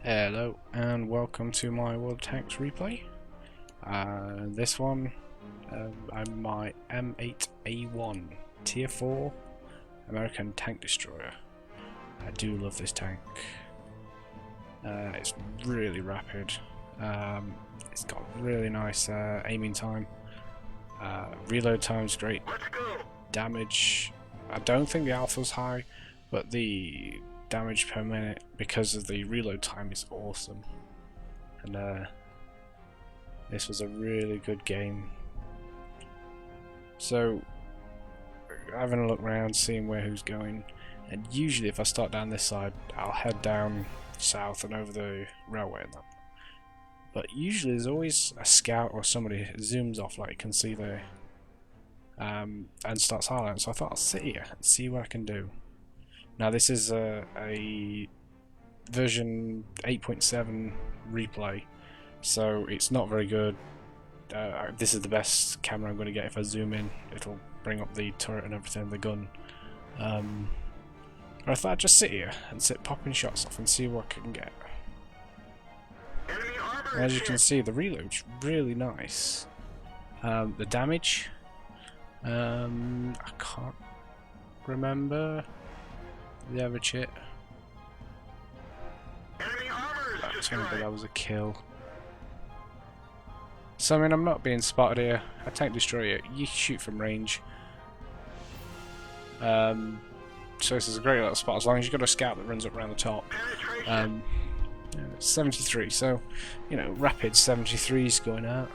Hello and welcome to my World of Tanks replay. This one, I'm my M8A1 Tier 4 American Tank Destroyer. I do love this tank. It's really rapid. It's got really nice aiming time. Reload time's great. Damage, I don't think the alpha's high, but the damage per minute because of the reload time is awesome. And this was a really good game. So having a look around, seeing where who's going, and usually if I start down this side I'll head down south and over the railway and that. But usually there's always a scout or somebody who zooms off, like you can see there, and starts highlighting. So I thought I'll sit here and see what I can do. Now this is a version 8.7 replay, so it's not very good. This is the best camera I'm going to get. If I zoom in, it'll bring up the turret and everything, the gun. But I thought I'd just sit here and sit popping shots off and see what I can get. And as you can see, the reload's really nice. The damage, I can't remember the average hit. That was a kill. So I mean, I'm not being spotted here. A tank destroyer, you shoot from range. So this is a great little spot as long as you've got a scout that runs up around the top. 73, so you know, rapid 73s going out.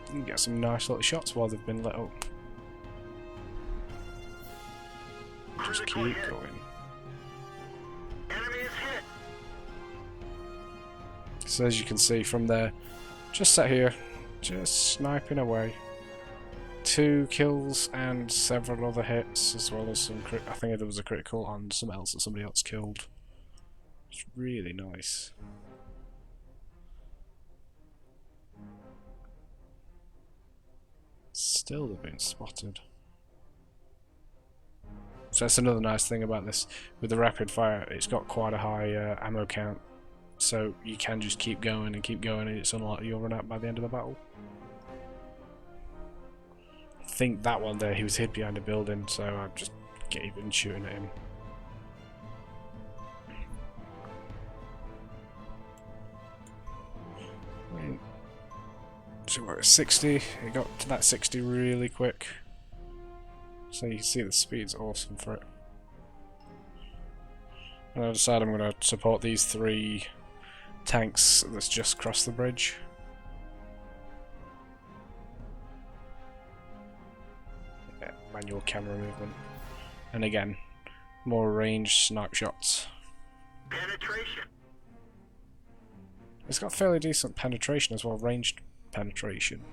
You can get some nice little shots while they've been lit up. Just keep going. So as you can see from there, just sat here, just sniping away. 2 kills and several other hits, as well as some I think there was a critical on something else that somebody else killed. It's really nice. Still they've been spotted. So that's another nice thing about this. With the rapid fire, it's got quite a high ammo count. So you can just keep going and it's unlikely you'll run out by the end of the battle. I think that one there, he was hid behind a building, so I just gave in shooting at him. So we're at 60, it got to that 60 really quick. So you can see the speed's awesome for it. And I decided I'm going to support these 3 tanks that's just crossed the bridge. Yeah, manual camera movement. And again, more ranged snipe shots. Penetration. It's got fairly decent penetration as well, ranged penetration.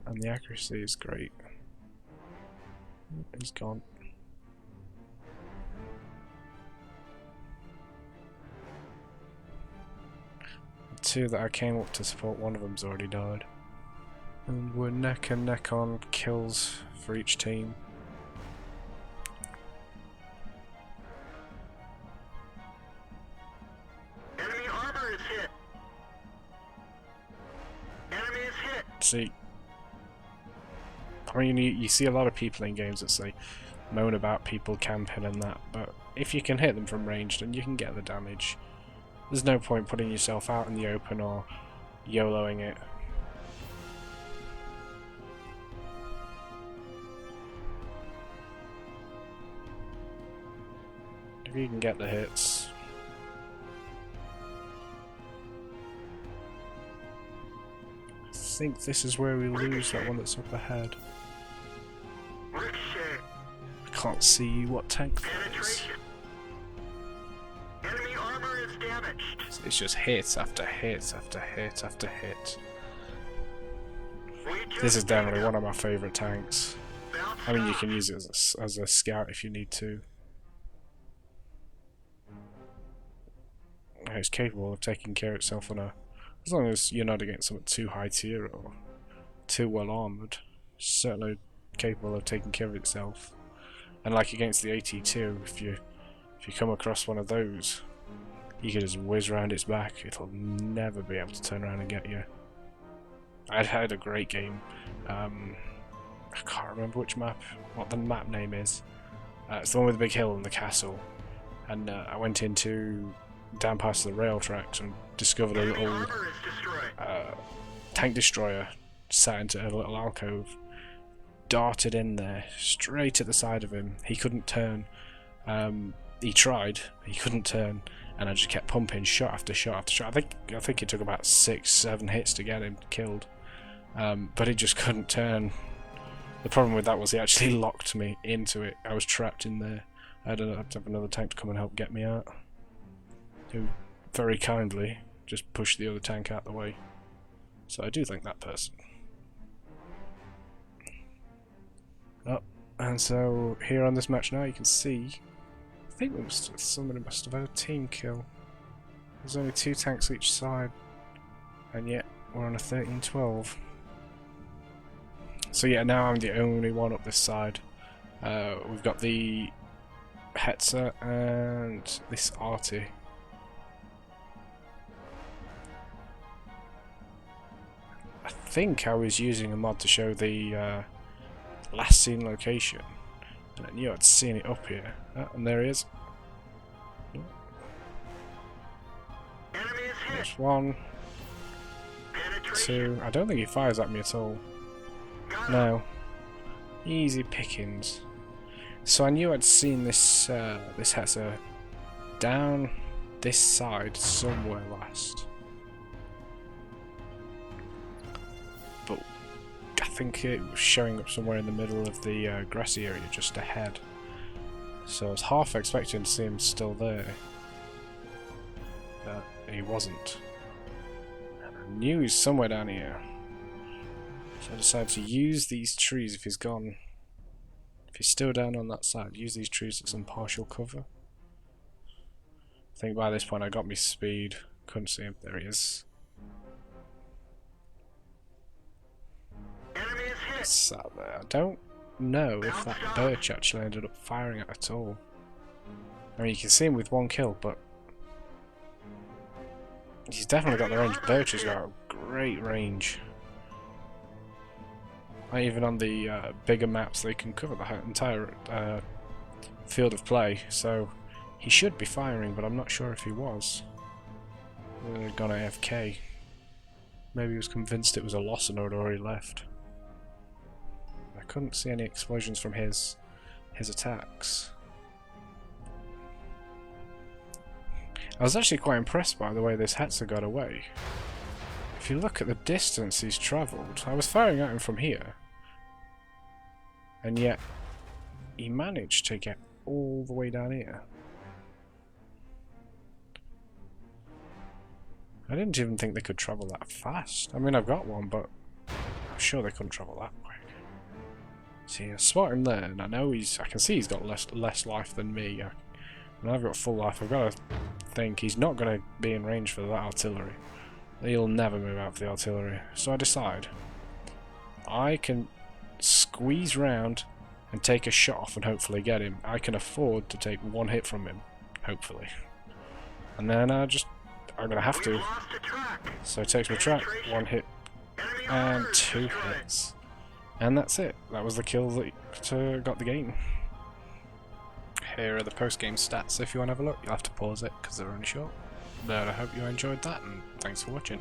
And the accuracy is great. He's gone. The 2 that I came up to support, one of them's already died. And we're neck and neck on kills for each team. Enemy armor is hit. Enemy is hit. See, I mean, you see a lot of people in games that say moan about people camping and that, but if you can hit them from range, then you can get the damage. There's no point putting yourself out in the open or YOLOing it. If you can get the hits. I think this is where we lose that one that's up ahead. I can't see what tank that is. Enemy armor is damaged. It's just hit after hit after hit after hit. This is definitely one of my favourite tanks. I mean, you can use it as a scout if you need to. It's capable of taking care of itself on a, as long as you're not against something too high tier or too well armoured. It's certainly capable of taking care of itself. And like against the AT2, if If you come across one of those, you can just whiz around its back. It'll never be able to turn around and get you. I'd had a great game. I can't remember what the map name is. It's the one with the big hill and the castle. And I went into down past the rail tracks and discovered a little tank destroyer sat into a little alcove. Darted in there, straight at the side of him. He couldn't turn. He tried, he couldn't turn, and I just kept pumping shot after shot after shot. I think it took about 6-7 hits to get him killed, but he just couldn't turn. The problem with that was he actually locked me into it. I was trapped in there. I had to have another tank to come and help get me out, who very kindly just pushed the other tank out the way. So I do thank that person. Oh, and so here on this match now you can see, I think somebody must have had a team kill. There's only 2 tanks each side, and yet we're on a 13-12. So yeah, now I'm the only one up this side. We've got the Hetzer and this Arty. I think I was using a mod to show the last seen location, and I knew I'd seen it up here. Oh, and there he is. There's 1, 2. I don't think he fires at me at all. No. Easy pickings. So I knew I'd seen this this Hetzer down this side somewhere last. But I think it was showing up somewhere in the middle of the grassy area just ahead. So I was half expecting to see him still there, but he wasn't. And I knew he was somewhere down here. So I decided to use these trees if he's gone. If he's still down on that side, use these trees as some partial cover. I think by this point I got me speed. Couldn't see him. There he is. Sat there. I don't know if that birch actually ended up firing at all. I mean, you can see him with 1 kill, but he's definitely got the range. Birch has got a great range. Even on the bigger maps, they can cover the entire field of play, so he should be firing, but I'm not sure if he was. Gone AFK. Maybe he was convinced it was a loss and had already left. I couldn't see any explosions from his attacks. I was actually quite impressed by the way this Hetzer got away. If you look at the distance he's travelled, I was firing at him from here, and yet he managed to get all the way down here. I didn't even think they could travel that fast. I mean, I've got one, but I'm sure they couldn't travel that quick. See, I spot him there, and I know I can see he's got less life than me. And I've got full life. I've got to think he's not going to be in range for that artillery. He'll never move out for the artillery. So I decide I can squeeze round and take a shot off and hopefully get him. I can afford to take 1 hit from him, hopefully. And then I'm going to have to. So it takes my track, 1 hit, and 2 hits. And that's it. That was the kill that got the game. Here are the post-game stats if you want to have a look. You'll have to pause it because they're only short. But I hope you enjoyed that, and thanks for watching.